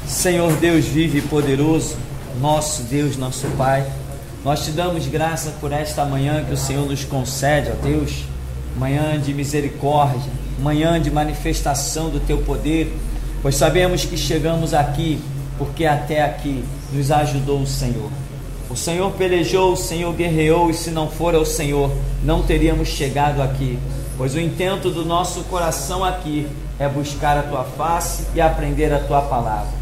Senhor Deus vivo e poderoso, nosso Deus, nosso Pai, nós te damos graça por esta manhã que o Senhor nos concede, ó Deus, manhã de misericórdia, manhã de manifestação do teu poder, pois sabemos que chegamos aqui porque até aqui nos ajudou o Senhor. O Senhor pelejou, o Senhor guerreou, e se não for ao Senhor, não teríamos chegado aqui, pois o intento do nosso coração aqui é buscar a tua face e aprender a tua palavra.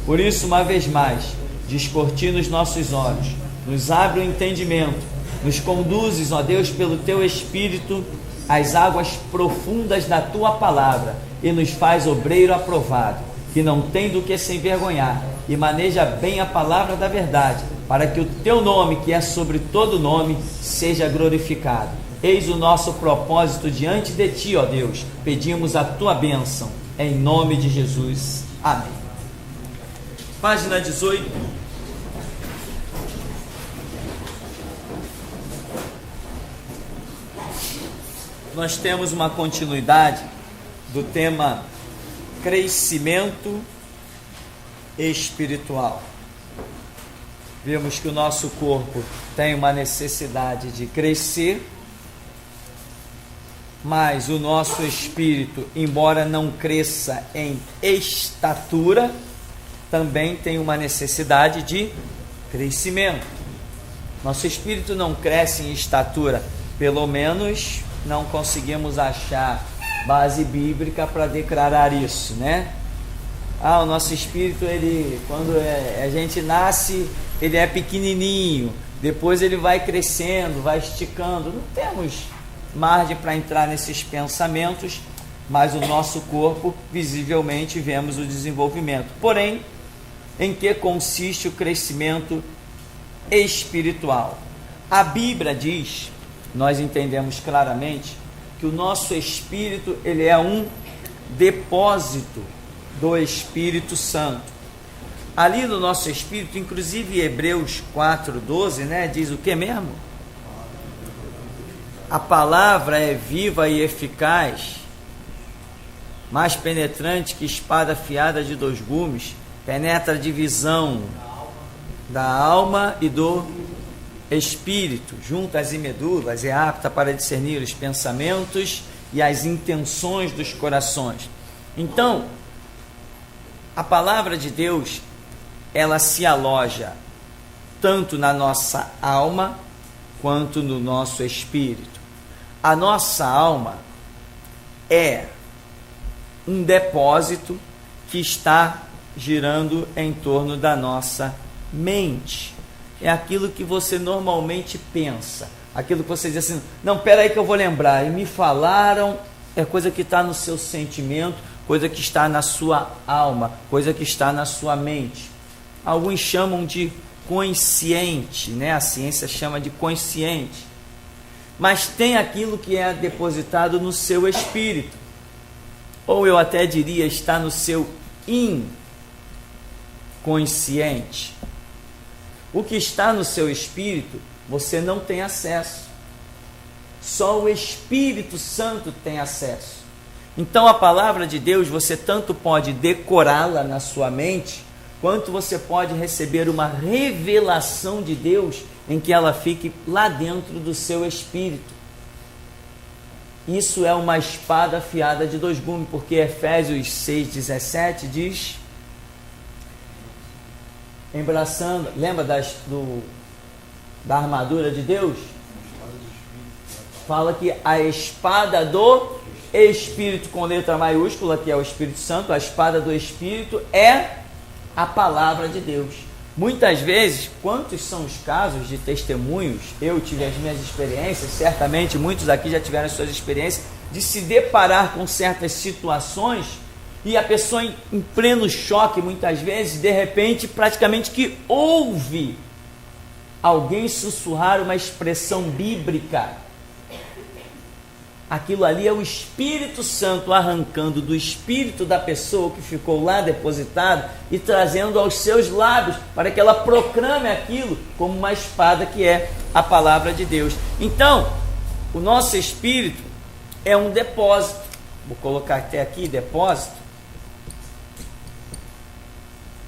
Por isso, uma vez mais, descortina os nossos olhos, nos abre o entendimento, nos conduzes, ó Deus, pelo teu Espírito, às águas profundas da tua palavra, e nos faz obreiro aprovado, que não tem do que se envergonhar, e maneja bem a palavra da verdade, para que o teu nome, que é sobre todo nome, seja glorificado. Eis o nosso propósito diante de ti, ó Deus. Pedimos a tua bênção, em nome de Jesus. Amém. Página 18. Nós temos uma continuidade do tema crescimento espiritual. Vimos que o nosso corpo tem uma necessidade de crescer, mas o nosso espírito, embora não cresça em estatura, também tem uma necessidade de crescimento. Nosso espírito não cresce em estatura, pelo menos não conseguimos achar base bíblica para declarar isso, né? O nosso espírito, quando a gente nasce, ele é pequenininho, depois ele vai crescendo, vai esticando. Não temos margem para entrar nesses pensamentos, mas o nosso corpo, visivelmente, vemos o desenvolvimento. Porém, em que consiste o crescimento espiritual? A Bíblia diz, nós entendemos claramente, que o nosso espírito, ele é um depósito do Espírito Santo. Ali no nosso espírito, inclusive Hebreus 4:12, né, diz o que mesmo? A palavra é viva e eficaz, mais penetrante que espada afiada de 2 gumes, penetra a divisão da alma e do espírito, juntas e medulas, é apta para discernir os pensamentos e as intenções dos corações. Então, a palavra de Deus, ela se aloja tanto na nossa alma quanto no nosso espírito. A nossa alma é um depósito que está girando em torno da nossa mente. É aquilo que você normalmente pensa, aquilo que você diz assim, não, peraí que eu vou lembrar, e me falaram, é coisa que está no seu sentimento, coisa que está na sua alma, coisa que está na sua mente. Alguns chamam de consciente, né? A ciência chama de consciente. Mas tem aquilo que é depositado no seu espírito, ou eu até diria, está no seu inconsciente. O que está no seu espírito, você não tem acesso. Só o Espírito Santo tem acesso. Então a palavra de Deus, você tanto pode decorá-la na sua mente, quanto você pode receber uma revelação de Deus em que ela fique lá dentro do seu espírito. Isso é uma espada afiada de 2 gumes, porque Efésios 6,17 diz, embraçando, lembra da armadura de Deus? Fala que a espada do Espírito, com letra maiúscula, que é o Espírito Santo, a espada do Espírito é a palavra de Deus. Muitas vezes, quantos são os casos de testemunhos, eu tive as minhas experiências, certamente muitos aqui já tiveram as suas experiências, de se deparar com certas situações e a pessoa em pleno choque, muitas vezes, de repente, praticamente que ouve alguém sussurrar uma expressão bíblica. Aquilo ali é o Espírito Santo arrancando do espírito da pessoa que ficou lá depositado e trazendo aos seus lábios para que ela proclame aquilo como uma espada que é a palavra de Deus. Então, o nosso espírito é um depósito. Vou colocar até aqui, depósito.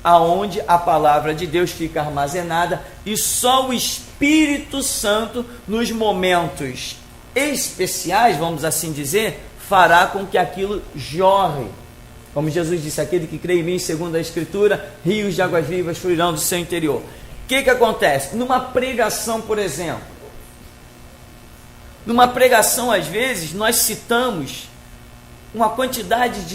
aonde a palavra de Deus fica armazenada, e só o Espírito Santo, nos momentos especiais, vamos assim dizer, fará com que aquilo jorre. Como Jesus disse, aquele que crê em mim, segundo a Escritura, rios de águas vivas fluirão do seu interior. O que acontece? Numa pregação, por exemplo, numa pregação, às vezes, nós citamos uma quantidade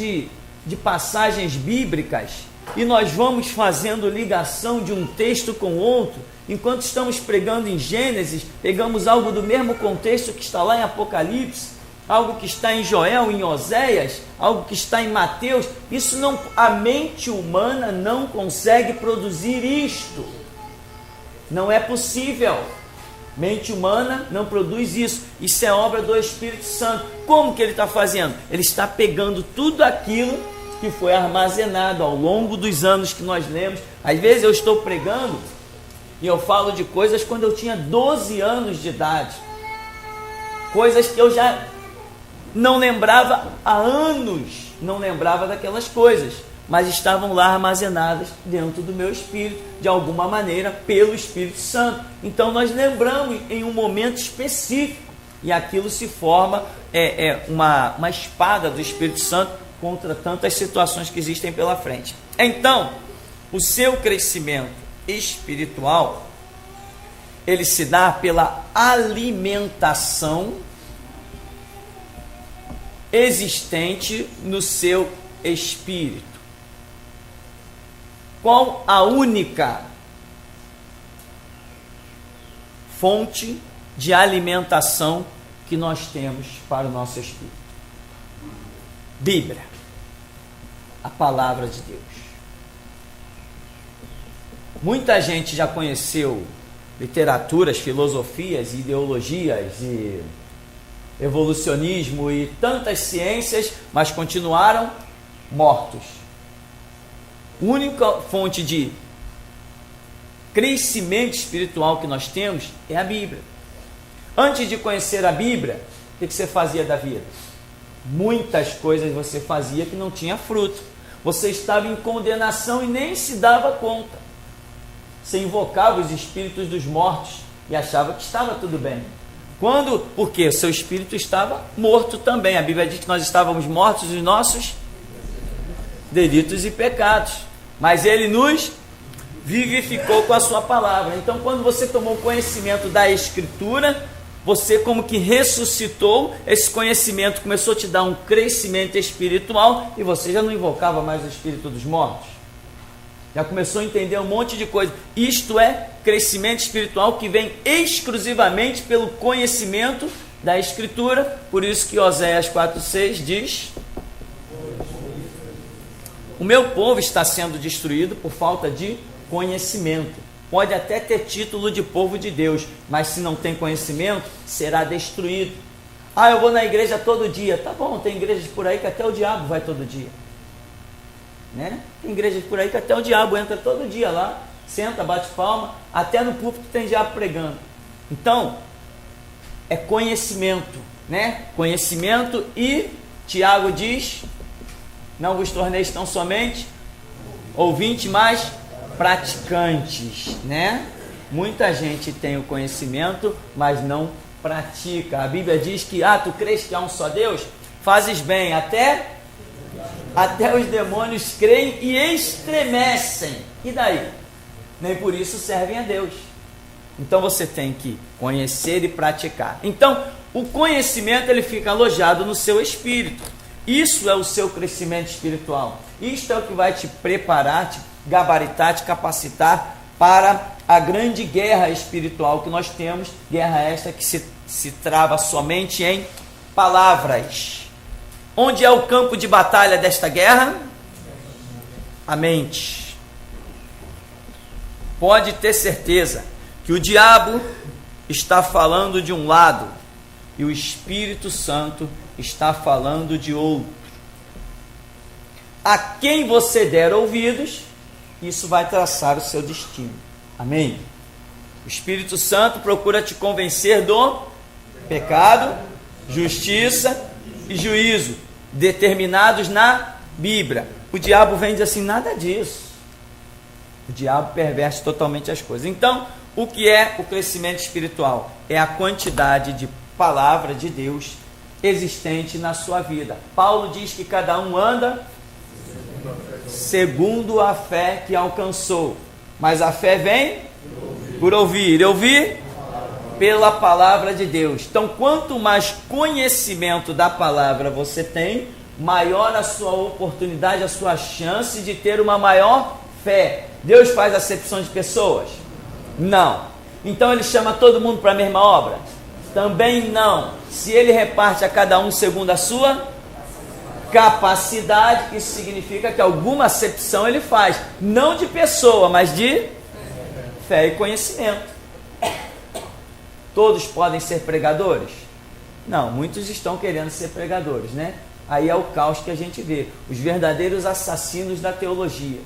de passagens bíblicas e nós vamos fazendo ligação de um texto com outro. Enquanto estamos pregando em Gênesis, pegamos algo do mesmo contexto que está lá em Apocalipse, algo que está em Joel, em Oséias, algo que está em Mateus. Isso não, a mente humana não consegue produzir isto. Não é possível. Mente humana não produz isso. Isso é obra do Espírito Santo. Como que ele está fazendo? Ele está pegando tudo aquilo que foi armazenado ao longo dos anos que nós lemos. Às vezes eu estou pregando e eu falo de coisas quando eu tinha 12 anos de idade. Coisas que eu já não lembrava há anos, não lembrava daquelas coisas, mas estavam lá armazenadas dentro do meu espírito, de alguma maneira, pelo Espírito Santo. Então nós lembramos em um momento específico, e aquilo se forma uma espada do Espírito Santo contra tantas situações que existem pela frente. Então, o seu crescimento espiritual, ele se dá pela alimentação existente no seu espírito. Qual a única fonte de alimentação que nós temos para o nosso espírito? Bíblia, a palavra de Deus. Muita gente já conheceu literaturas, filosofias, ideologias e evolucionismo e tantas ciências, mas continuaram mortos. A única fonte de crescimento espiritual que nós temos é a Bíblia. Antes de conhecer a Bíblia, o que você fazia da vida? Muitas coisas você fazia que não tinha fruto. Você estava em condenação e nem se dava conta. Você invocava os espíritos dos mortos e achava que estava tudo bem. Porque o seu espírito estava morto também. A Bíblia diz que nós estávamos mortos nos nossos delitos e pecados, mas Ele nos vivificou com a sua palavra. Então, quando você tomou conhecimento da Escritura, você como que ressuscitou. Esse conhecimento começou a te dar um crescimento espiritual e você já não invocava mais o espírito dos mortos. Já começou a entender um monte de coisa. Isto é crescimento espiritual que vem exclusivamente pelo conhecimento da Escritura. Por isso que Oséias 4,6 diz: o meu povo está sendo destruído por falta de conhecimento. Pode até ter título de povo de Deus, mas se não tem conhecimento, será destruído. Ah, eu vou na igreja todo dia. Tá bom, tem igrejas por aí que até o diabo vai todo dia, né? Tem igrejas por aí que até o diabo entra todo dia lá, senta, bate palma, até no púlpito tem diabo pregando. Então, é conhecimento, né? Conhecimento, e Tiago diz: não vos torneis tão somente ouvintes, mas praticantes, né? Muita gente tem o conhecimento, mas não pratica. A Bíblia diz que, tu crês que há um só Deus? Fazes bem, até os demônios creem e estremecem. E daí? Nem por isso servem a Deus. Então você tem que conhecer e praticar. Então, o conhecimento ele fica alojado no seu espírito. Isso é o seu crescimento espiritual. Isto é o que vai te preparar, te gabaritar, te capacitar para a grande guerra espiritual que nós temos. Guerra esta que se trava somente em palavras. Onde é o campo de batalha desta guerra? A mente. Pode ter certeza que o diabo está falando de um lado e o Espírito Santo está falando de outro. A quem você der ouvidos, isso vai traçar o seu destino. Amém? O Espírito Santo procura te convencer do pecado, justiça e juízo, determinados na Bíblia. O diabo vem dizer assim: nada disso. O diabo perverte totalmente as coisas. Então, o que é o crescimento espiritual? É a quantidade de palavra de Deus existente na sua vida. Paulo diz que cada um anda segundo a fé que alcançou. Mas a fé vem por ouvir. E ouvir pela palavra de Deus. Então, quanto mais conhecimento da palavra você tem, maior a sua oportunidade, a sua chance de ter uma maior fé. Deus faz acepção de pessoas? Não. Então ele chama todo mundo para a mesma obra? Também não. Se ele reparte a cada um segundo a sua capacidade, isso significa que alguma acepção ele faz, não de pessoa, mas de fé e conhecimento. Todos podem ser pregadores? Não, muitos estão querendo ser pregadores, né? Aí é o caos que a gente vê, os verdadeiros assassinos da teologia.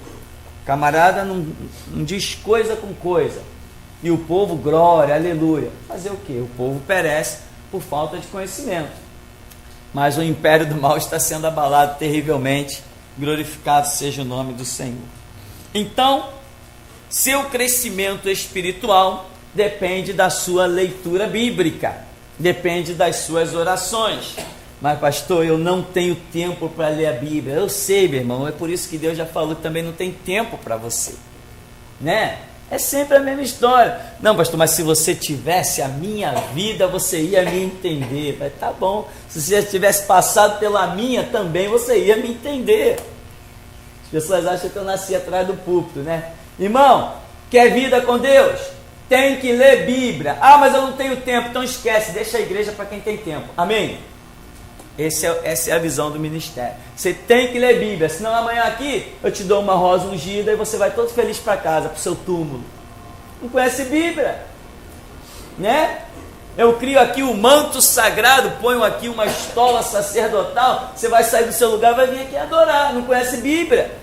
Camarada não diz coisa com coisa, e o povo, glória, aleluia. Fazer o quê? O povo perece por falta de conhecimento. Mas o império do mal está sendo abalado terrivelmente, glorificado seja o nome do Senhor. Então, seu crescimento espiritual depende da sua leitura bíblica, depende das suas orações. Mas pastor, eu não tenho tempo para ler a Bíblia. Eu sei, meu irmão, é por isso que Deus já falou que também não tem tempo para você, né? É sempre a mesma história. Não, pastor, mas se você tivesse a minha vida, você ia me entender. Mas tá bom, se você já tivesse passado pela minha também, você ia me entender. As pessoas acham que eu nasci atrás do púlpito, né? Irmão, quer vida com Deus? Tem que ler Bíblia. Ah, mas eu não tenho tempo. Então esquece, deixa a igreja para quem tem tempo. Amém? Essa é a visão do ministério. Você tem que ler Bíblia, senão amanhã aqui eu te dou uma rosa ungida e você vai todo feliz para casa, para o seu túmulo. Não conhece Bíblia, né? Eu crio aqui o manto sagrado, ponho aqui uma estola sacerdotal, você vai sair do seu lugar e vai vir aqui adorar. Não conhece Bíblia?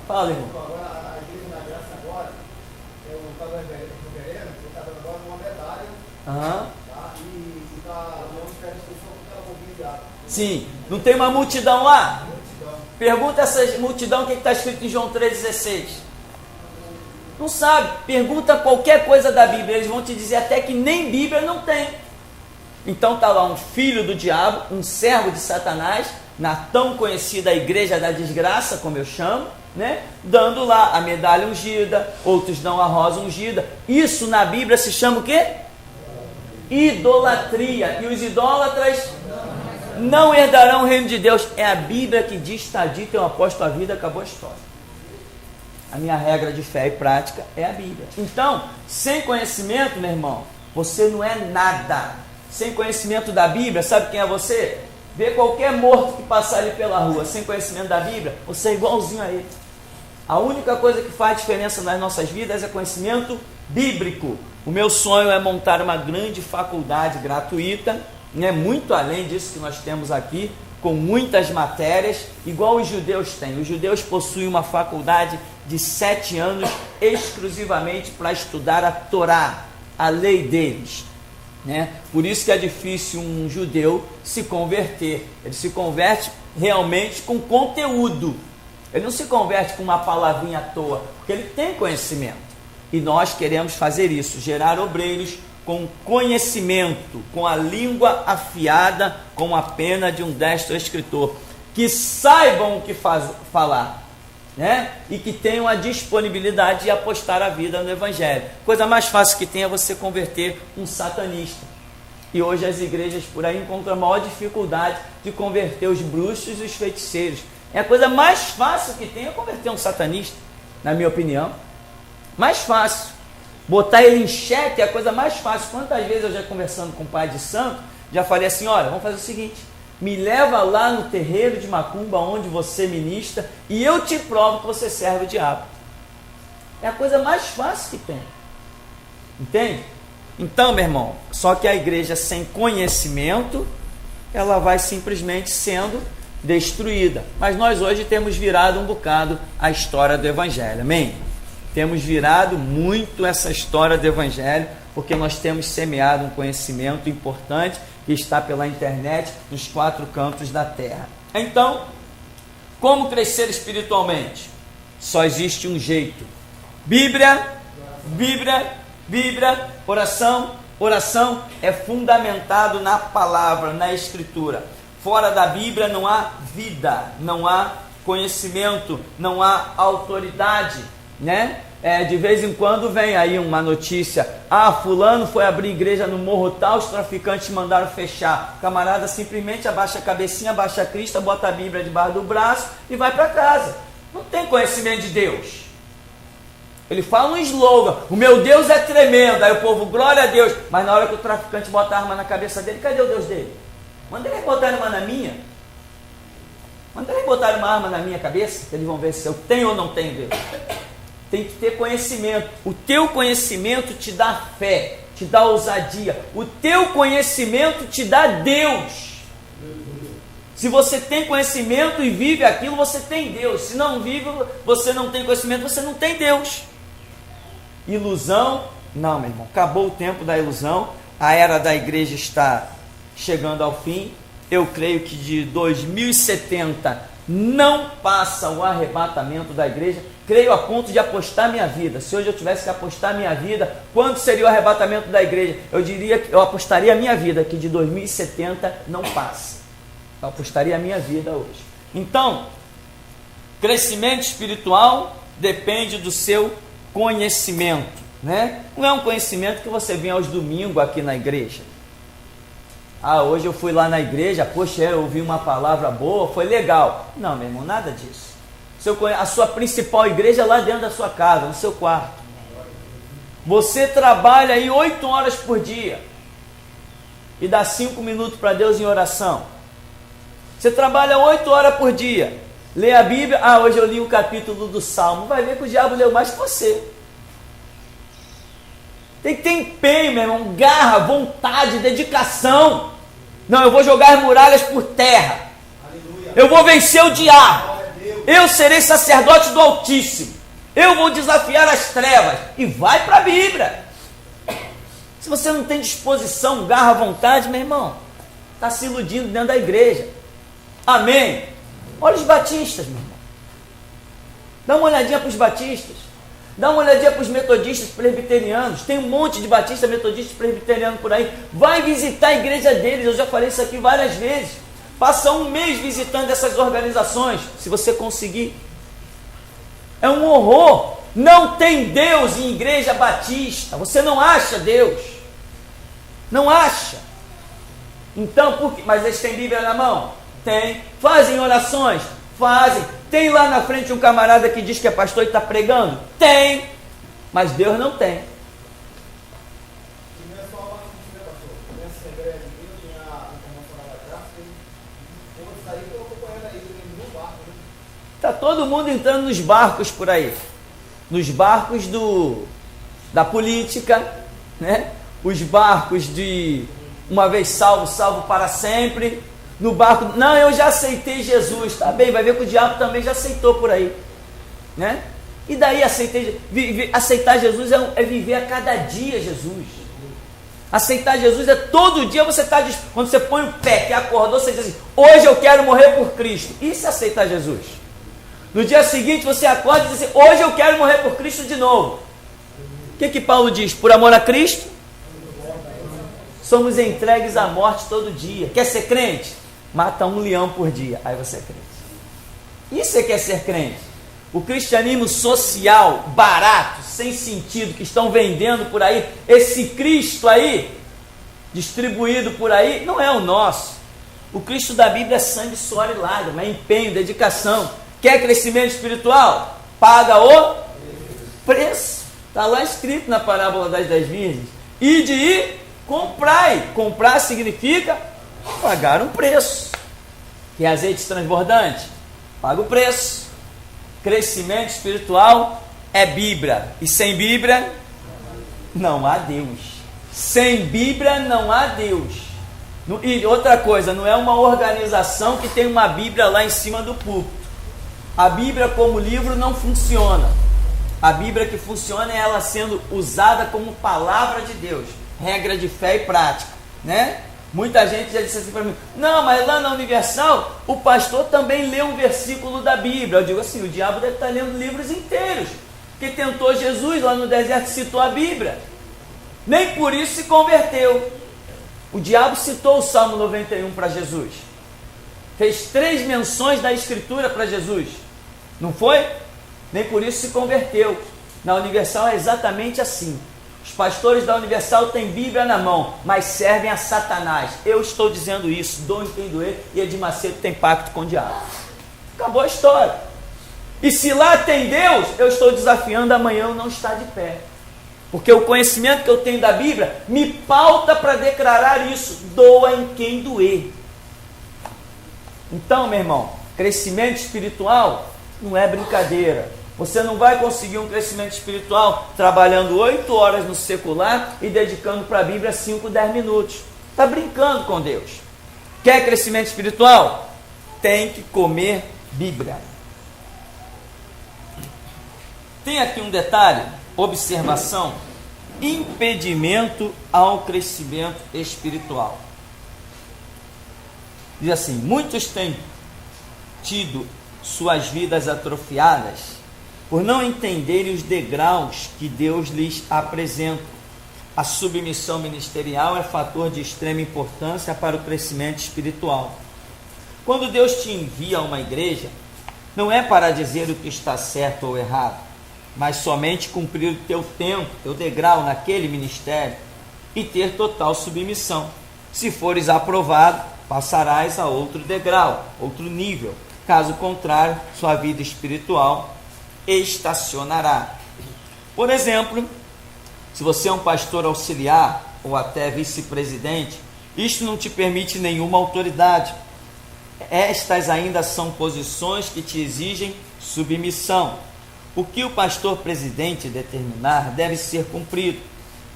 Fala, irmão. Agora, a igreja da graça agora, eu estava reverendo, eu estava agora uma medalha. Aham. Sim, não tem uma multidão lá? Pergunta essa multidão o que está escrito em João 3,16. Não sabe, pergunta qualquer coisa da Bíblia, eles vão te dizer até que nem Bíblia não tem. Então está lá um filho do diabo, um servo de Satanás, na tão conhecida igreja da desgraça, como eu chamo, né? Dando lá a medalha ungida, outros dão a rosa ungida. Isso na Bíblia se chama o quê? Idolatria. E os idólatras não herdarão o reino de Deus. É a Bíblia que diz, está dito, eu aposto a vida, acabou a história. A minha regra de fé e prática é a Bíblia. Então, sem conhecimento, meu irmão, você não é nada. Sem conhecimento da Bíblia, sabe quem é você? Vê qualquer morto que passar ali pela rua, sem conhecimento da Bíblia, você é igualzinho a ele. A única coisa que faz diferença nas nossas vidas é conhecimento bíblico. O meu sonho é montar uma grande faculdade gratuita, né, muito além disso que nós temos aqui, com muitas matérias, igual os judeus têm. Os judeus possuem uma faculdade de 7 anos exclusivamente para estudar a Torá, a lei deles, né? Por isso que é difícil um judeu se converter. Ele se converte realmente com conteúdo. Ele não se converte com uma palavrinha à toa, porque ele tem conhecimento. E nós queremos fazer isso, gerar obreiros com conhecimento, com a língua afiada, com a pena de um destro escritor, que saibam o que falar, né? E que tenham a disponibilidade de apostar a vida no Evangelho. Coisa mais fácil que tem é você converter um satanista. E hoje as igrejas por aí encontram a maior dificuldade de converter os bruxos e os feiticeiros. É a coisa mais fácil que tem é converter um satanista, na minha opinião. Mais fácil. Botar ele em xeque é a coisa mais fácil. Quantas vezes eu já conversando com o pai de santo, já falei assim, olha, vamos fazer o seguinte, me leva lá no terreiro de macumba onde você ministra e eu te provo que você serve o diabo. É a coisa mais fácil que tem. Entende? Então, meu irmão, só que a igreja sem conhecimento, ela vai simplesmente sendo destruída. Mas nós hoje temos virado um bocado a história do Evangelho, amém? Temos virado muito essa história do Evangelho, porque nós temos semeado um conhecimento importante que está pela internet nos 4 cantos da terra. Então, como crescer espiritualmente? Só existe um jeito, Bíblia, oração é fundamentado na palavra, na escritura. Fora da Bíblia não há vida, não há conhecimento, não há autoridade, né? De vez em quando vem aí uma notícia: fulano foi abrir igreja no morro tal, os traficantes mandaram fechar. O camarada simplesmente abaixa a cabecinha, abaixa a crista, bota a Bíblia debaixo do braço e vai para casa. Não tem conhecimento de Deus. Ele fala um slogan: o meu Deus é tremendo. Aí o povo, glória a Deus. Mas na hora que o traficante bota a arma na cabeça dele, cadê o Deus dele? Manda eles botarem uma na minha. Manda eles botarem uma arma na minha cabeça, que eles vão ver se eu tenho ou não tenho Deus. Tem que ter conhecimento. O teu conhecimento te dá fé, te dá ousadia. O teu conhecimento te dá Deus. Se você tem conhecimento e vive aquilo, você tem Deus. Se não vive, você não tem conhecimento, você não tem Deus. Ilusão? Não, meu irmão. Acabou o tempo da ilusão. A era da igreja está chegando ao fim. Eu creio que de 2070 não passa o arrebatamento da igreja. Creio a ponto de apostar minha vida. Se hoje eu tivesse que apostar minha vida, quanto seria o arrebatamento da igreja? Eu apostaria a minha vida que de 2070 não passa. Eu apostaria a minha vida hoje. Então, crescimento espiritual depende do seu conhecimento, né? Não é um conhecimento que você vem aos domingos aqui na igreja. Hoje eu fui lá na igreja, poxa, eu ouvi uma palavra boa, foi legal. Não, meu irmão, nada disso. A sua principal igreja é lá dentro da sua casa, no seu quarto. Você trabalha aí 8 horas por dia e dá 5 minutos para Deus em oração. Você trabalha 8 horas por dia, lê a Bíblia. Hoje eu li um capítulo do Salmo. Vai ver que o diabo leu mais que você. Tem que ter empenho, meu irmão, garra, vontade, dedicação. Não, eu vou jogar as muralhas por terra. Aleluia. Eu vou vencer o diabo. Eu serei sacerdote do Altíssimo. Eu vou desafiar as trevas. E vai para a Bíblia. Se você não tem disposição, garra, vontade, meu irmão, está se iludindo dentro da igreja. Amém? Olha os batistas, meu irmão. Dá uma olhadinha para os batistas. Dá uma olhadinha para os metodistas, presbiterianos. Tem um monte de batistas, metodistas, presbiterianos por aí. Vai visitar a igreja deles. Eu já falei isso aqui várias vezes. Passa um mês visitando essas organizações, se você conseguir. É um horror. Não tem Deus em igreja batista. Você não acha Deus. Não acha. Então, por quê? Mas eles têm Bíblia na mão? Tem. Fazem orações? Fazem. Tem lá na frente um camarada que diz que é pastor e está pregando? Tem. Mas Deus não tem. Está todo mundo entrando nos barcos por aí. Nos barcos da política, né? Os barcos de uma vez salvo, salvo para sempre. No barco, não, eu já aceitei Jesus. Tá bem, vai ver que o diabo também já aceitou por aí, né? E daí aceitar Jesus é viver a cada dia Jesus. Aceitar Jesus é todo dia você está disposto. Quando você põe o pé, que acordou, você diz assim: hoje eu quero morrer por Cristo. Isso é aceitar Jesus. No dia seguinte você acorda e diz assim: hoje eu quero morrer por Cristo de novo. O que Paulo diz? Por amor a Cristo, somos entregues à morte todo dia. Quer ser crente? Mata um leão por dia. Aí você é crente. Isso é quer ser crente. O cristianismo social, barato, sem sentido, que estão vendendo por aí, esse Cristo aí, distribuído por aí, não é o nosso. O Cristo da Bíblia é sangue, suor e lágrima, é empenho, dedicação. Quer crescimento espiritual? Paga o preço. Está lá escrito na parábola das 10 virgens. Ide e comprai. Comprar significa pagar um preço. Quer azeite transbordante? Paga o preço. Crescimento espiritual é Bíblia. E sem Bíblia não há Deus. Sem Bíblia não há Deus. E outra coisa, não é uma organização que tem uma Bíblia lá em cima do púlpito. A Bíblia como livro não funciona. A Bíblia que funciona é ela sendo usada como palavra de Deus, regra de fé e prática, né? Muita gente já disse assim para mim: não, mas lá na Universal o pastor também lê um versículo da Bíblia. Eu digo assim: o diabo deve estar lendo livros inteiros. que tentou Jesus lá no deserto, citou a Bíblia. Nem por isso se converteu. O diabo citou o Salmo 91 para Jesus. Fez 3 menções da Escritura para Jesus. Não foi? Nem por isso se converteu. Na Universal é exatamente assim. Os pastores da Universal têm Bíblia na mão, mas servem a Satanás. Eu estou dizendo isso, doem quem doer, e Edir Macedo tem pacto com o diabo. Acabou a história. E se lá tem Deus, eu estou desafiando amanhã eu não estar de pé. Porque o conhecimento que eu tenho da Bíblia me pauta para declarar isso. Doa em quem doer. Então, meu irmão, crescimento espiritual não é brincadeira. Você não vai conseguir um crescimento espiritual trabalhando 8 horas no secular e dedicando para a Bíblia 5, 10 minutos. Está brincando com Deus. Quer crescimento espiritual? Tem que comer Bíblia. Tem aqui um detalhe, observação: impedimento ao crescimento espiritual. Diz assim: muitos têm tido suas vidas atrofiadas por não entenderem os degraus que Deus lhes apresenta. A submissão ministerial é fator de extrema importância para o crescimento espiritual. Quando Deus te envia a uma igreja, não é para dizer o que está certo ou errado, mas somente cumprir o teu tempo, teu degrau naquele ministério e ter total submissão. Se fores aprovado, passarás a outro degrau, outro nível. Caso contrário, sua vida espiritual estacionará. Por exemplo, se você é um pastor auxiliar ou até vice-presidente, isto não te permite nenhuma autoridade. Estas ainda são posições que te exigem submissão. O que o pastor presidente determinar deve ser cumprido.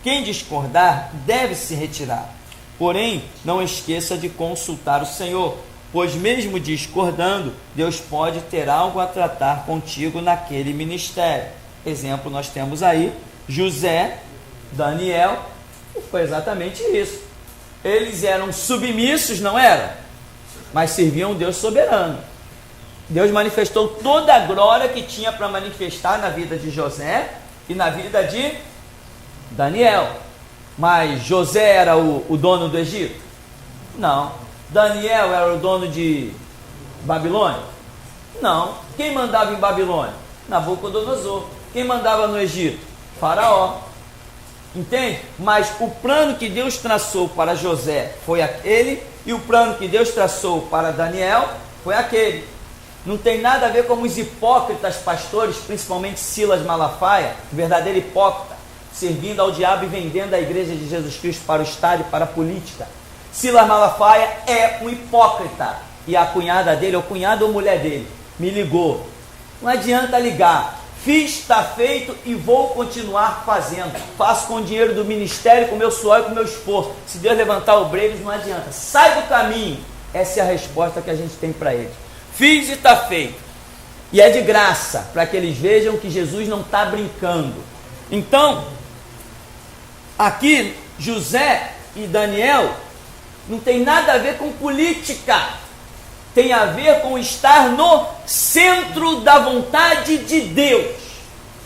Quem discordar deve se retirar. Porém, não esqueça de consultar o Senhor, pois mesmo discordando, Deus pode ter algo a tratar contigo naquele ministério. Exemplo, nós temos aí José, Daniel, e foi exatamente isso. Eles eram submissos, não eram? Mas serviam um Deus soberano. Deus manifestou toda a glória que tinha para manifestar na vida de José e na vida de Daniel. Mas José era o dono do Egito? Não. Daniel era o dono de Babilônia? Não. Quem mandava em Babilônia? Nabucodonosor. Quem mandava no Egito? Faraó. Entende? Mas o plano que Deus traçou para José foi aquele, e o plano que Deus traçou para Daniel foi aquele. Não tem nada a ver com os hipócritas pastores, principalmente Silas Malafaia, verdadeiro hipócrita, servindo ao diabo e vendendo a igreja de Jesus Cristo para o Estado e para a política. Silas Malafaia é um hipócrita. E a cunhada dele, ou cunhada ou mulher dele, me ligou. Não adianta ligar. Fiz, está feito e vou continuar fazendo. Faço com o dinheiro do ministério, com o meu suor e com o meu esforço. Se Deus levantar obreiros, não adianta. Sai do caminho. Essa é a resposta que a gente tem para ele. Fiz e está feito. E é de graça, para que eles vejam que Jesus não está brincando. Então, aqui, José e Daniel não tem nada a ver com política. Tem a ver com estar no centro da vontade de Deus.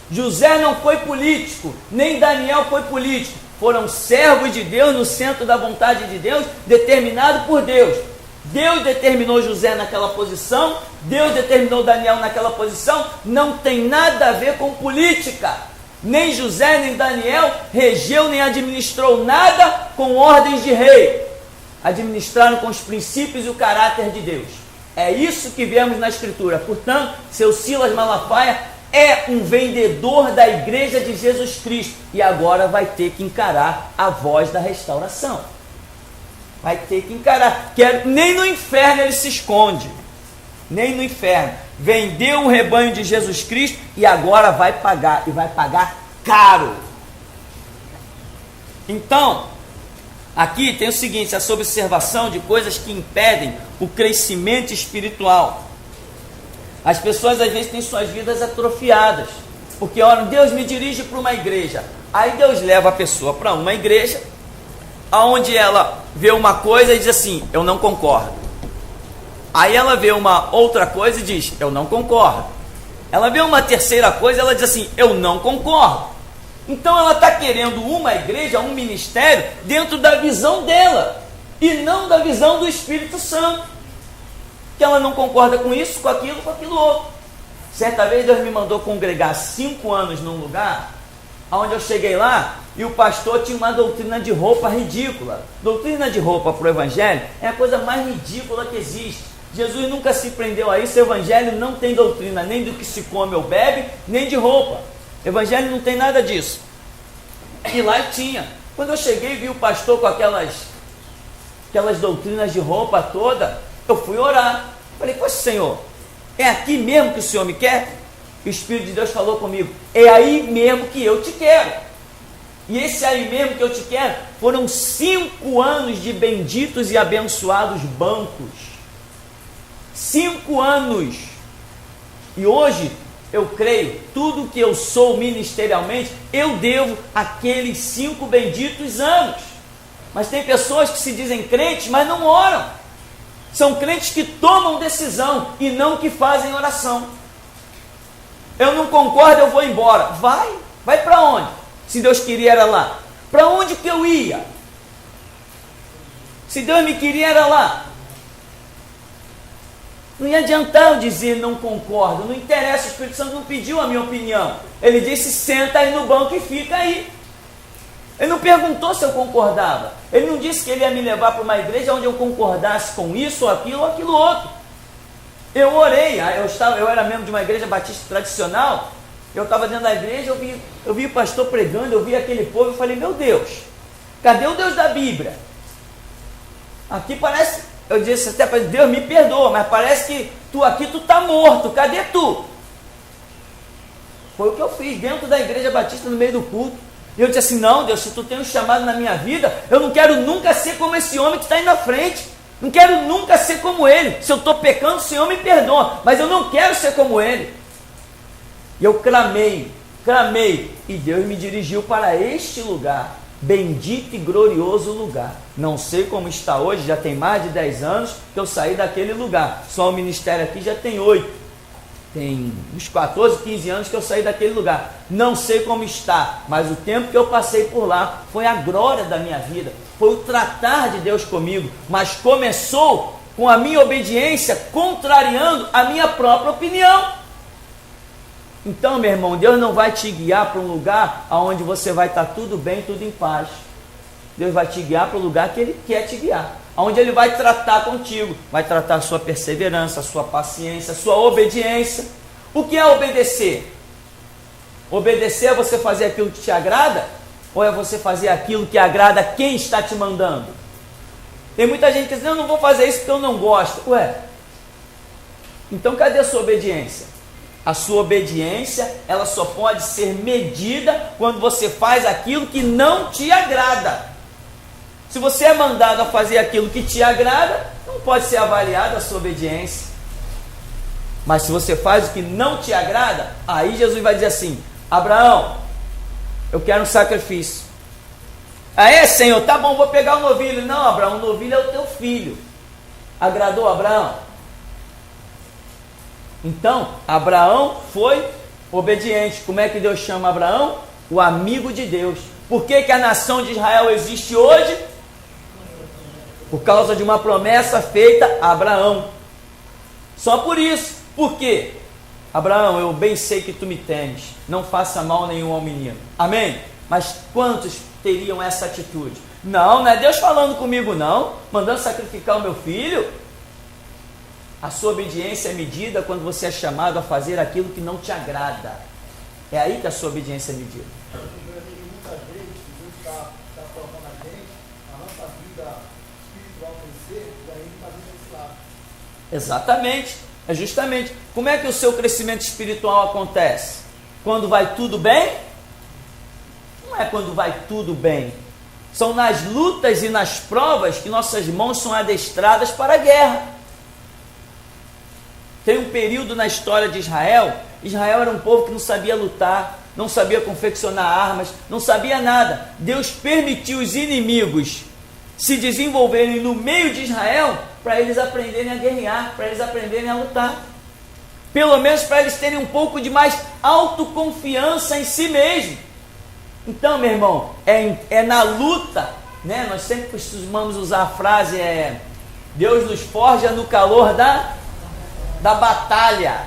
José não foi político, nem Daniel foi político. Foram servos de Deus no centro da vontade de Deus, determinado por Deus. Deus determinou José naquela posição, Deus determinou Daniel naquela posição. Não tem nada a ver com política. Nem José, nem Daniel regeu, nem administrou nada com ordens de rei. Administraram com os princípios e o caráter de Deus. É isso que vemos na Escritura. Portanto, seu Silas Malafaia é um vendedor da igreja de Jesus Cristo. E agora vai ter que encarar a voz da restauração. Vai ter que encarar. Nem no inferno ele se esconde. Nem no inferno. Vendeu o rebanho de Jesus Cristo e agora vai pagar. E vai pagar caro. Então, aqui tem o seguinte, essa observação de coisas que impedem o crescimento espiritual. As pessoas às vezes têm suas vidas atrofiadas, porque olha, Deus me dirige para uma igreja. Aí Deus leva a pessoa para uma igreja, onde ela vê uma coisa e diz assim, eu não concordo. Aí ela vê uma outra coisa e diz, eu não concordo. ela vê uma terceira coisa, ela diz assim, eu não concordo. Então ela está querendo uma igreja, um ministério, dentro da visão dela, e não da visão do Espírito Santo. Que ela não concorda com isso, com aquilo outro. Certa vez Deus me mandou congregar 5 anos num lugar, onde eu cheguei lá, e o pastor tinha uma doutrina de roupa ridícula. Doutrina de roupa para o evangelho é a coisa mais ridícula que existe. Jesus nunca se prendeu a isso. O evangelho não tem doutrina nem do que se come ou bebe, nem de roupa. O evangelho não tem nada disso. E lá tinha. Quando eu cheguei e vi o pastor com aquelas doutrinas de roupa toda, eu fui orar. Falei, poxa, Senhor, é aqui mesmo que o Senhor me quer? E o Espírito de Deus falou comigo, é aí mesmo que eu te quero. E esse aí mesmo que eu te quero, foram 5 anos de benditos e abençoados bancos. 5 anos. E hoje, eu creio, tudo que eu sou ministerialmente, eu devo àqueles 5 benditos anos. Mas tem pessoas que se dizem crentes, mas não oram. São crentes que tomam decisão e não que fazem oração. Eu não concordo, eu vou embora. Vai para onde? Se Deus queria era lá. Para onde que eu ia? Se Deus me queria era lá. Não ia adiantar eu dizer não concordo, não interessa, o Espírito Santo não pediu a minha opinião. Ele disse, senta aí no banco e fica aí. Ele não perguntou se eu concordava. Ele não disse que ele ia me levar para uma igreja onde eu concordasse com isso, ou aquilo outro. Eu orei, eu era membro de uma igreja batista tradicional, eu estava dentro da igreja, eu vi o pastor pregando, eu vi aquele povo, eu falei, meu Deus, cadê o Deus da Bíblia? Aqui parece, eu disse até para Deus, me perdoa, mas parece que tu está morto, cadê tu? Foi o que eu fiz dentro da igreja batista no meio do culto. E eu disse assim, não Deus, se tu tem um chamado na minha vida, eu não quero nunca ser como esse homem que está aí na frente. Não quero nunca ser como ele. Se eu estou pecando, o Senhor me perdoa, mas eu não quero ser como ele. E eu clamei, e Deus me dirigiu para este lugar, bendito e glorioso lugar. Não sei como está hoje, já tem mais de 10 anos que eu saí daquele lugar. Só o ministério aqui já tem 8. Tem uns 14, 15 anos que eu saí daquele lugar. Não sei como está, mas o tempo que eu passei por lá foi a glória da minha vida. Foi o tratar de Deus comigo. Mas começou com a minha obediência contrariando a minha própria opinião. Então, meu irmão, Deus não vai te guiar para um lugar onde você vai estar tudo bem, tudo em paz. Deus vai te guiar para o lugar que Ele quer te guiar. Onde Ele vai tratar contigo, vai tratar a sua perseverança, a sua paciência, a sua obediência. O que é obedecer? Obedecer é você fazer aquilo que te agrada, ou é você fazer aquilo que agrada quem está te mandando? Tem muita gente que diz, eu não vou fazer isso porque eu não gosto. Ué, então cadê a sua obediência? A sua obediência, ela só pode ser medida quando você faz aquilo que não te agrada. Se você é mandado a fazer aquilo que te agrada, não pode ser avaliada a sua obediência. Mas se você faz o que não te agrada, aí Jesus vai dizer assim, Abraão, eu quero um sacrifício. Ah é, Senhor, tá bom, vou pegar o novilho. Não, Abraão, o novilho é o teu filho. Agradou Abraão? Então, Abraão foi obediente. Como é que Deus chama Abraão? O amigo de Deus. Por que a nação de Israel existe hoje? Por causa de uma promessa feita a Abraão. Só por isso. Por quê? Abraão, eu bem sei que tu me temes. Não faça mal nenhum ao menino. Amém? Mas quantos teriam essa atitude? Não é Deus falando comigo não, mandando sacrificar o meu filho. A sua obediência é medida quando você é chamado a fazer aquilo que não te agrada. É aí que a sua obediência é medida. Muitas vezes Deus está colocando a gente, a nossa vida espiritual crescer, e aí está vindo desse lado. Exatamente, é justamente. Como é que o seu crescimento espiritual acontece? Quando vai tudo bem? Não é quando vai tudo bem. São nas lutas e nas provas que nossas mãos são adestradas para a guerra. Tem um período na história de Israel. Israel era um povo que não sabia lutar, não sabia confeccionar armas, não sabia nada. Deus permitiu os inimigos se desenvolverem no meio de Israel para eles aprenderem a guerrear, para eles aprenderem a lutar. Pelo menos para eles terem um pouco de mais autoconfiança em si mesmo. Então, meu irmão, é na luta, né? Nós sempre costumamos usar a frase, Deus nos forja no calor da batalha.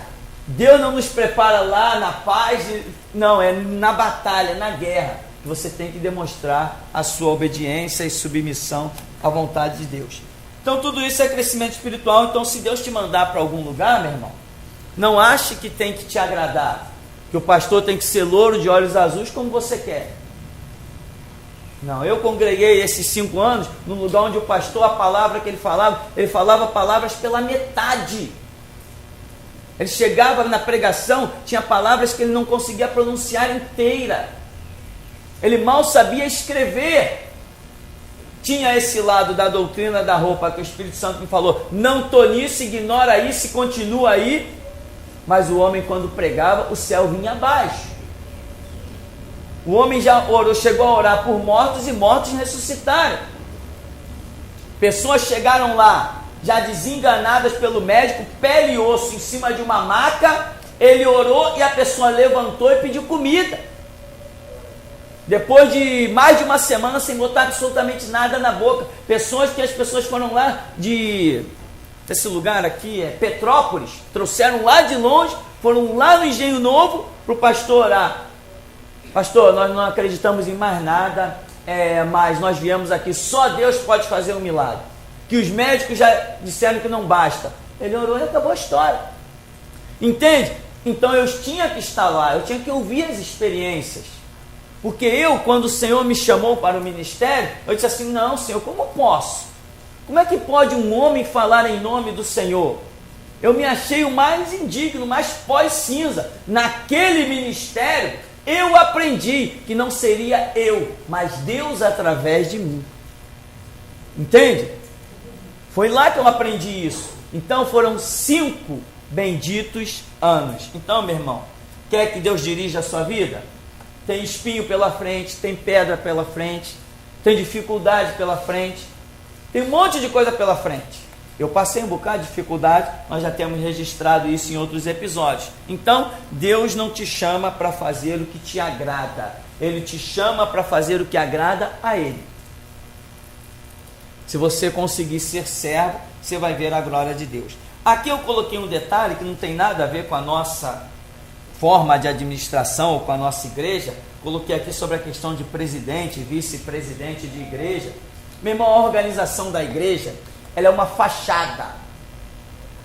Deus não nos prepara lá na paz, não, é na batalha, na guerra, que você tem que demonstrar a sua obediência e submissão à vontade de Deus. Então tudo isso é crescimento espiritual. Então se Deus te mandar para algum lugar, meu irmão, não ache que tem que te agradar, que o pastor tem que ser louro de olhos azuis como você quer. Não, eu congreguei esses 5 anos num lugar onde o pastor, a palavra que ele falava palavras pela metade. Ele chegava na pregação, tinha palavras que ele não conseguia pronunciar inteira. Ele mal sabia escrever. Tinha esse lado da doutrina da roupa que o Espírito Santo me falou, não estou nisso, ignora isso, continua aí. Mas o homem, quando pregava, o céu vinha abaixo. O homem já orou, chegou a orar por mortos e mortos ressuscitaram. Pessoas chegaram lá, já desenganadas pelo médico, pele e osso em cima de uma maca. Ele orou e a pessoa levantou e pediu comida. Depois de mais de uma semana sem botar absolutamente nada na boca. As pessoas foram lá desse lugar aqui, Petrópolis, trouxeram lá de longe, foram lá no Engenho Novo para o pastor orar. Pastor, nós não acreditamos em mais nada, mas nós viemos aqui, só Deus pode fazer um milagre. Que os médicos já disseram que não basta. Ele orou e acabou a história. Entende? Então eu tinha que estar lá, eu tinha que ouvir as experiências. Porque quando o Senhor me chamou para o ministério, eu disse assim, não, Senhor, como posso? Como é que pode um homem falar em nome do Senhor? Eu me achei o mais indigno, mais pós-cinza. Naquele ministério, eu aprendi que não seria eu, mas Deus através de mim. Entende? Foi lá que eu aprendi isso. Então foram 5 benditos anos. Então, meu irmão, quer que Deus dirija a sua vida? Tem espinho pela frente, tem pedra pela frente, tem dificuldade pela frente, tem um monte de coisa pela frente. Eu passei um bocado de dificuldade, nós já temos registrado isso em outros episódios. Então, Deus não te chama para fazer o que te agrada, Ele te chama para fazer o que agrada a Ele. Se você conseguir ser servo, você vai ver a glória de Deus. Aqui eu coloquei um detalhe que não tem nada a ver com a nossa forma de administração ou com a nossa igreja. Coloquei aqui sobre a questão de presidente, vice-presidente de igreja. Meu irmão, a organização da igreja, ela é uma fachada.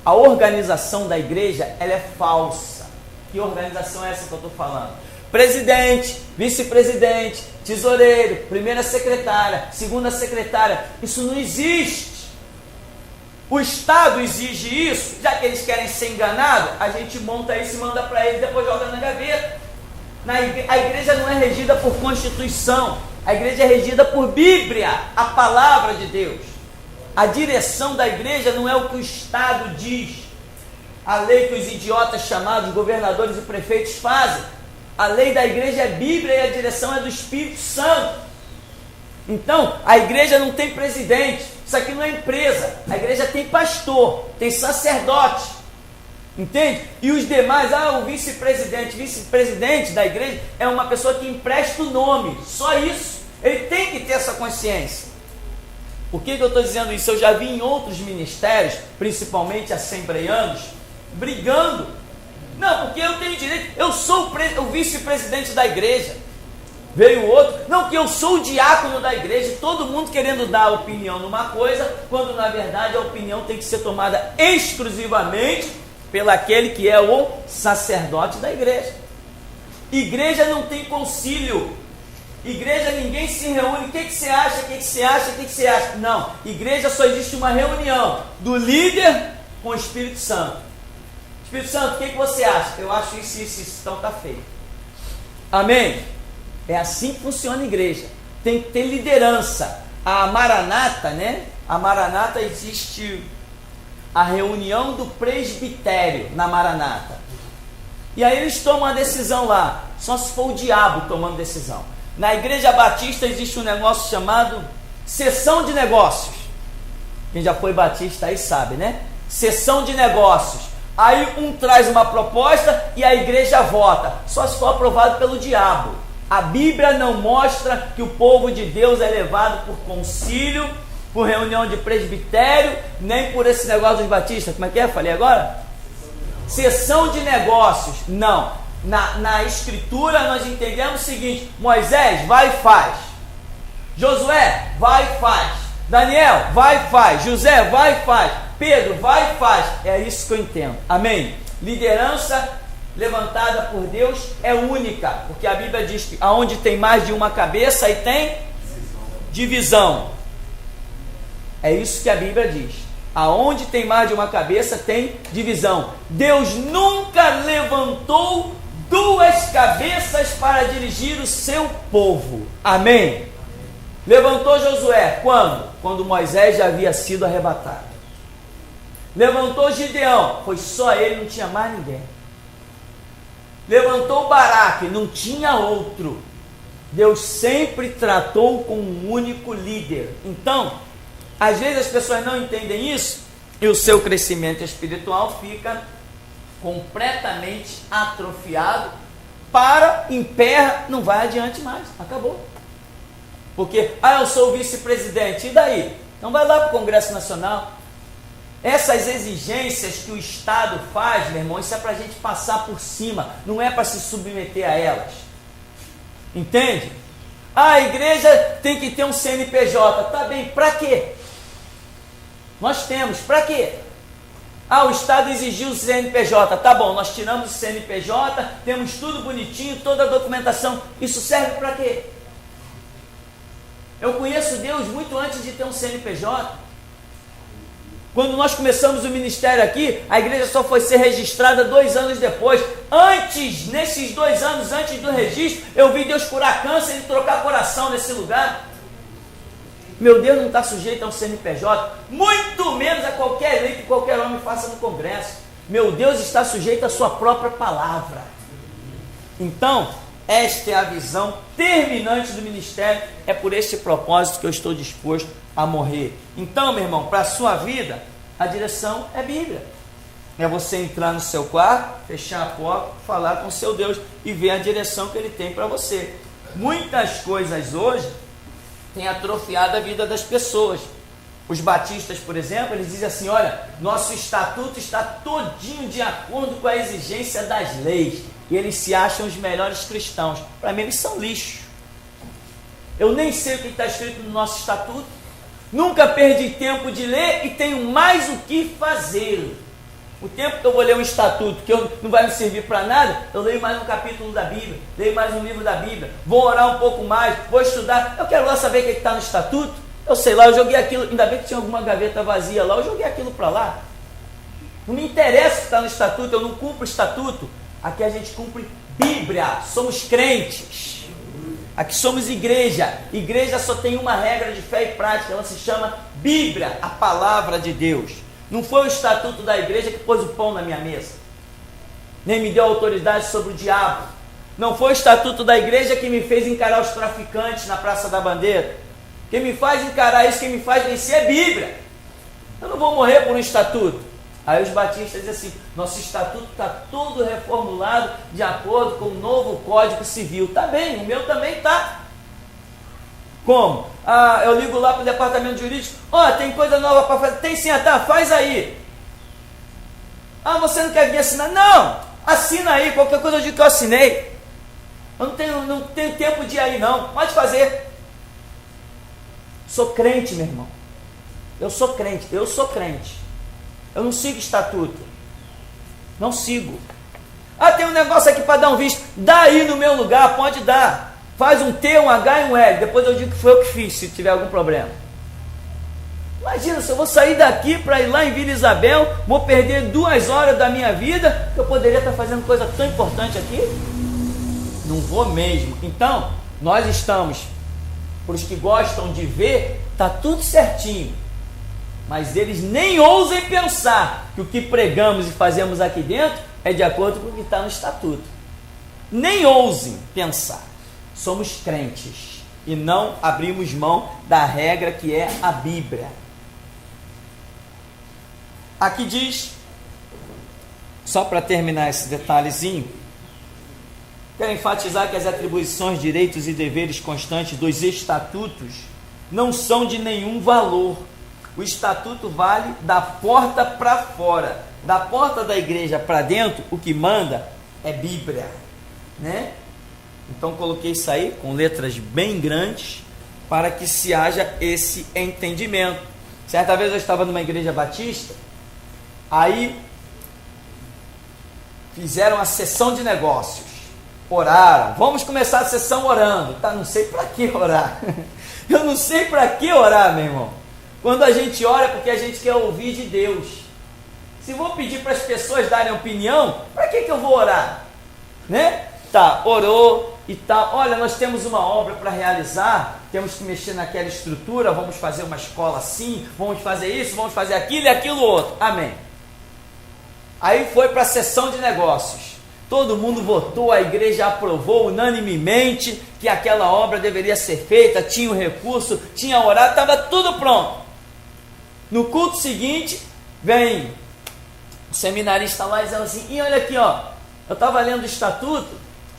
A organização da igreja, ela é falsa. Que organização é essa que eu estou falando? Presidente, vice-presidente, tesoureiro, primeira secretária, segunda secretária, isso não existe. O Estado exige isso, já que eles querem ser enganados, a gente monta isso e manda para eles, depois joga na gaveta. A igreja não é regida por Constituição, a igreja é regida por Bíblia, a palavra de Deus. A direção da igreja não é o que o Estado diz, a lei que os idiotas chamados governadores e prefeitos fazem. A lei da igreja é Bíblia e a direção é do Espírito Santo. Então, a igreja não tem presidente, isso aqui não é empresa, a igreja tem pastor, tem sacerdote, entende? E os demais, o vice-presidente da igreja é uma pessoa que empresta o nome, só isso, ele tem que ter essa consciência. Por que eu estou dizendo isso? Eu já vi em outros ministérios, principalmente assembleianos, brigando. Não, porque eu tenho direito, eu sou o vice-presidente da igreja. Veio o outro, não, que eu sou o diácono da igreja, todo mundo querendo dar opinião numa coisa, quando na verdade a opinião tem que ser tomada exclusivamente pelo aquele que é o sacerdote da igreja. Igreja não tem concílio, igreja ninguém se reúne, o que você acha, o que você acha, o que você acha? Não, igreja só existe uma reunião do líder com o Espírito Santo. Espírito Santo, o que você acha? Eu acho isso, então está feio. Amém? É assim que funciona a igreja. Tem que ter liderança. A Maranata, né? A Maranata existe a reunião do presbitério na Maranata. E aí eles tomam a decisão lá. Só se for o diabo tomando decisão. Na Igreja Batista existe um negócio chamado sessão de negócios. Quem já foi batista aí sabe, né? Sessão de negócios. Aí um traz uma proposta e a igreja vota, só se for aprovado pelo diabo. A Bíblia não mostra que o povo de Deus é levado por concílio, por reunião de presbitério, nem por esse negócio dos batistas. Como é que é? Falei agora? Sessão de negócios. Não. Na escritura nós entendemos o seguinte: Moisés, vai e faz. Josué, vai e faz. Daniel, vai e faz. José, vai e faz. Pedro, vai e faz. É isso que eu entendo. Amém? Liderança levantada por Deus é única, porque a Bíblia diz que aonde tem mais de uma cabeça, aí tem divisão. É isso que a Bíblia diz. Aonde tem mais de uma cabeça, tem divisão. Deus nunca levantou duas cabeças para dirigir o seu povo. Amém? Levantou Josué, quando? Quando Moisés já havia sido arrebatado. Levantou Gideão, foi só ele, não tinha mais ninguém. Levantou Baraque, não tinha outro. Deus sempre tratou com um único líder. Então, às vezes as pessoas não entendem isso e o seu crescimento espiritual fica completamente atrofiado, emperra, não vai adiante mais, acabou. Porque, eu sou o vice-presidente, e daí? Então vai lá para o Congresso Nacional. Essas exigências que o Estado faz, meu irmão, isso é para a gente passar por cima, não é para se submeter a elas. Entende? A igreja tem que ter um CNPJ, tá bem, para quê? Nós temos, para quê? O Estado exigiu o CNPJ, tá bom, nós tiramos o CNPJ, temos tudo bonitinho, toda a documentação, isso serve para quê? Eu conheço Deus muito antes de ter um CNPJ. Quando nós começamos o ministério aqui, a igreja só foi ser registrada 2 anos depois. Nesses 2 anos antes do registro, eu vi Deus curar câncer e trocar coração nesse lugar. Meu Deus não está sujeito a um CNPJ, muito menos a qualquer lei que qualquer homem faça no Congresso. Meu Deus está sujeito à sua própria palavra. Então, esta é a visão terminante do ministério. É por esse propósito que eu estou disposto a morrer. Então, meu irmão, para a sua vida, a direção é Bíblia. É você entrar no seu quarto, fechar a porta, falar com o seu Deus e ver a direção que Ele tem para você. Muitas coisas hoje têm atrofiado a vida das pessoas. Os batistas, por exemplo, eles dizem assim: olha, nosso estatuto está todinho de acordo com a exigência das leis. E eles se acham os melhores cristãos. Para mim, eles são lixo. Eu nem sei o que está escrito no nosso estatuto. Nunca perdi tempo de ler e tenho mais o que fazer. O tempo que eu vou ler um estatuto que não vai me servir para nada, eu leio mais um capítulo da Bíblia, leio mais um livro da Bíblia, vou orar um pouco mais, vou estudar. Eu quero lá saber o que está no estatuto. Eu sei lá, eu joguei aquilo, ainda bem que tinha alguma gaveta vazia lá, eu joguei aquilo para lá. Não me interessa o que está no estatuto, eu não cumpro o estatuto. Aqui a gente cumpre Bíblia, somos crentes. Aqui somos igreja. Igreja só tem uma regra de fé e prática, ela se chama Bíblia, a palavra de Deus. Não foi o estatuto da igreja que pôs o pão na minha mesa, nem me deu autoridade sobre o diabo. Não foi o estatuto da igreja que me fez encarar os traficantes na Praça da Bandeira. Quem me faz encarar isso, quem me faz vencer é Bíblia. Eu não vou morrer por um estatuto. Aí os batistas dizem assim: nosso estatuto está todo reformulado de acordo com o novo Código Civil. Está bem, o meu também está. Como? Eu ligo lá para o departamento jurídico: tem coisa nova para fazer. Tem sim, faz aí. Você não quer vir assinar? Não, assina aí, qualquer coisa eu digo que eu assinei. Eu não tenho tempo de ir aí não, pode fazer. Sou crente, meu irmão. Eu sou crente. Eu não sigo estatuto. Não sigo. Tem um negócio aqui para dar um visto. Dá aí no meu lugar, pode dar. Faz um T, um H e um L. Depois eu digo que foi eu que fiz, se tiver algum problema. Imagina, se eu vou sair daqui para ir lá em Vila Isabel, vou perder 2 horas da minha vida, que eu poderia estar fazendo coisa tão importante aqui. Não vou mesmo. Então, nós estamos, para os que gostam de ver, está tudo certinho. Mas eles nem ousem pensar que o que pregamos e fazemos aqui dentro é de acordo com o que está no estatuto. Nem ousem pensar. Somos crentes e não abrimos mão da regra que é a Bíblia. Aqui diz só para terminar esse detalhezinho, quero enfatizar que as atribuições, direitos e deveres constantes dos estatutos não são de nenhum valor. O estatuto vale da porta para fora, da porta da igreja para dentro. O que manda é Bíblia, né? Então coloquei isso aí com letras bem grandes para que se haja esse entendimento. Certa vez eu estava numa igreja batista, aí fizeram a sessão de negócios, oraram, vamos começar a sessão orando. Tá, não sei para que orar. Eu não sei para que orar, meu irmão. Quando a gente ora é porque a gente quer ouvir de Deus. Se vou pedir para as pessoas darem opinião, para que eu vou orar? Né? Tá, orou e tal. Olha, nós temos uma obra para realizar, temos que mexer naquela estrutura, vamos fazer uma escola assim, vamos fazer isso, vamos fazer aquilo e aquilo outro. Amém. Aí foi para a sessão de negócios. Todo mundo votou, a igreja aprovou unanimemente que aquela obra deveria ser feita, tinha o recurso, tinha orado, estava tudo pronto. No culto seguinte, vem o seminarista lá dizendo assim, e olha aqui, ó, eu estava lendo o estatuto,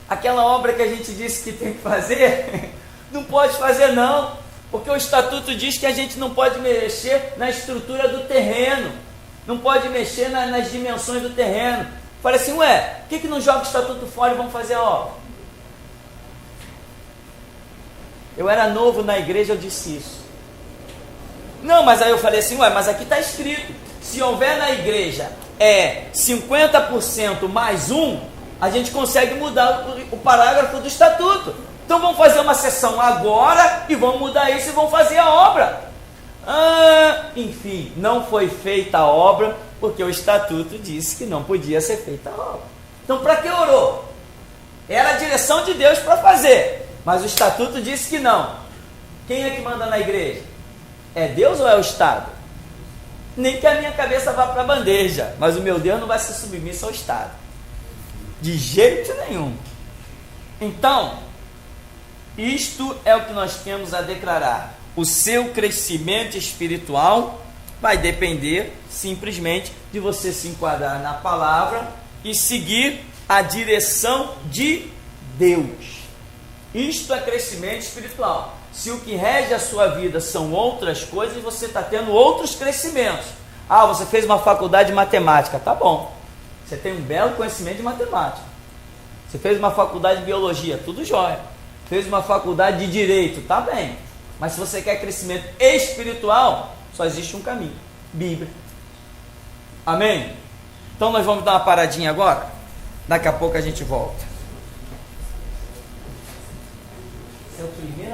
aquela obra que a gente disse que tem que fazer, não pode fazer não, porque o estatuto diz que a gente não pode mexer na estrutura do terreno, não pode mexer nas dimensões do terreno. Falei assim, ué, por que não joga o estatuto fora e vamos fazer a obra? Eu era novo na igreja, eu disse isso. Não, mas aí eu falei assim, ué, mas aqui está escrito, se houver na igreja 50% mais um, a gente consegue mudar o parágrafo do estatuto. Então vamos fazer uma sessão agora e vamos mudar isso e vamos fazer a obra. Enfim, não foi feita a obra porque o estatuto disse que não podia ser feita a obra. Então para que orou? Era a direção de Deus para fazer, mas o estatuto disse que não. Quem é que manda na igreja? É Deus ou é o Estado? Nem que a minha cabeça vá para a bandeja, mas o meu Deus não vai ser submisso ao Estado, de jeito nenhum. Então, isto é o que nós temos a declarar. O seu crescimento espiritual vai depender simplesmente de você se enquadrar na palavra e seguir a direção de Deus. Isto é crescimento espiritual. Se o que rege a sua vida são outras coisas, você está tendo outros crescimentos. Ah, você fez uma faculdade de matemática, tá bom. Você tem um belo conhecimento de matemática. Você fez uma faculdade de biologia, tudo jóia. Fez uma faculdade de direito, tá bem. Mas se você quer crescimento espiritual, só existe um caminho: Bíblia. Amém? Então nós vamos dar uma paradinha agora. Daqui a pouco a gente volta. Esse é o primeiro